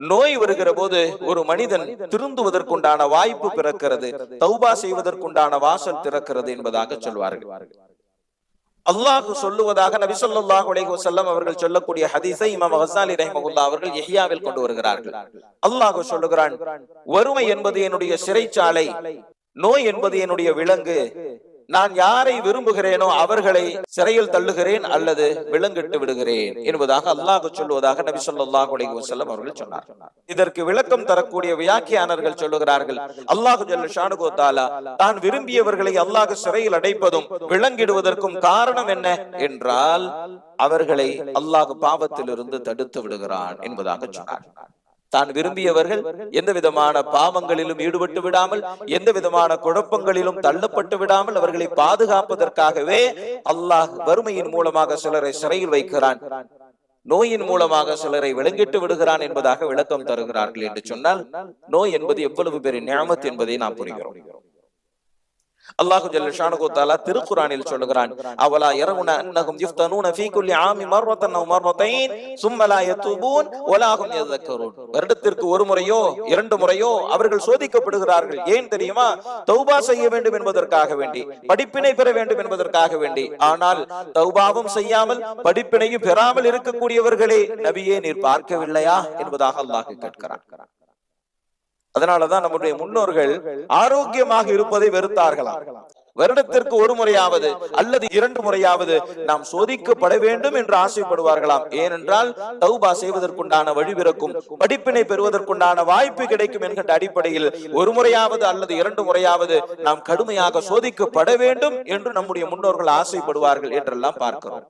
நோய் வருகிற போது ஒரு மனிதன் திருந்துவதற்குண்டான வாய்ப்பு பிறக்கிறது, தௌபா செய்வதற்குண்டான வாசல் திறக்கிறது என்பதாக சொல்வார்கள். அல்லாஹ் சொல்லுவதாக நபி ஸல்லல்லாஹு அலைஹி வஸல்லம் அவர்கள் சொல்லக்கூடிய ஹதீஸை இமாம் கஸ்ஸாலி ரஹ்மத்துல்லாஹி அவர்கள் இஹ்யாவில் கொண்டு வருகிறார்கள். அல்லாஹ் சொல்லுகிறான், வறுமை என்பது என்னுடைய சிறைச்சாலை, நோய் என்பது என்னுடைய விலங்கு. நான் யாரை விரும்புகிறேனோ அவர்களை சிறையில் தள்ளுகிறேன் அல்லது விலங்கிட்டு விடுகிறேன் என்பதாக அல்லாஹ் சொல்லுவதாக நபி ஸல்லல்லாஹு அலைஹி வஸல்லம் அவர்கள் சொன்னார். இதற்கு விளக்கம் தரக்கூடிய வியாக்கியானர்கள் சொல்லுகிறார்கள், அல்லாஹ் ஜல்ல ஷானுஹு வ தஆலா தான் விரும்பியவர்களை அல்லாஹ் சிறையில் அடைப்பதும் விலங்கிடுவதற்கும் காரணம் என்ன என்றால் அவர்களை அல்லாஹ் பாவத்திலிருந்து தடுத்து விடுகிறான் என்பதாக சொன்னார். தான் விரும்பியவர்கள் எந்த விதமான பாவங்களிலும் ஈடுபட்டு விடாமல், எந்த விதமான குழப்பங்களிலும் தள்ளப்பட்டு விடாமல் அவர்களை பாதுகாப்பதற்காகவே அல்லாஹ் வறுமையின் மூலமாக சிலரை சிறையில் வைக்கிறான், நோயின் மூலமாக சிலரை விலங்கிட்டு விடுகிறான் என்பதாக விளக்கம் தருகிறார்கள். என்று சொன்னால் நோய் என்பது எவ்வளவு பெரிய நிஅமத் என்பதை நாம் புரிகிறோம். அல்லாஹ் ஜல்ல ஷானுஹு வ தஆலா திருக்குர்ஆனில் சொல்லுகிறான், அவலா யரவுன அன்னஹும் யுஃப்தனூன ஃபீ குல்லி ஆமி மர்ரத்தன் அவ் மர்ரத்தைன் சும்ம லா யதூபூன் வலா ஹும் யذكرون. வருடத்திற்கு ஒரு முறையோ இரண்டு முறையோ அவர்கள் சோதிக்கப்படுகிறார்கள். ஏன் தெரியுமா? தௌபா செய்ய வேண்டும் என்பதற்காக வேண்டி, படிப்பினை பெற வேண்டும் என்பதற்காக வேண்டி. ஆனால் தௌபாவும் செய்யாமல் படிப்பினையும் பெறாமல் இருக்கக்கூடியவர்களே நபியே நீர் பார்க்கவில்லையா என்பதாக அல்லாஹ் கேட்கிறான். அதனாலதான் நம்முடைய முன்னோர்கள் ஆரோக்கியமாக இருப்பதை வெறுத்தார்களாம். வருடத்திற்கு ஒரு முறையாவது அல்லது இரண்டு முறையாவது நாம் சோதிக்கப்பட வேண்டும் என்று ஆசைப்படுவார்களாம். ஏனென்றால் தௌபா செய்வதற்குண்டான வழி பிறக்கும், படிப்பினை பெறுவதற்குண்டான வாய்ப்பு கிடைக்கும் என்கின்ற அடிப்படையில் ஒரு முறையாவது அல்லது இரண்டு முறையாவது நாம் கடுமையாக சோதிக்கப்பட வேண்டும் என்று நம்முடைய முன்னோர்கள் ஆசைப்படுவார்கள் என்றெல்லாம் பார்க்கிறோம்.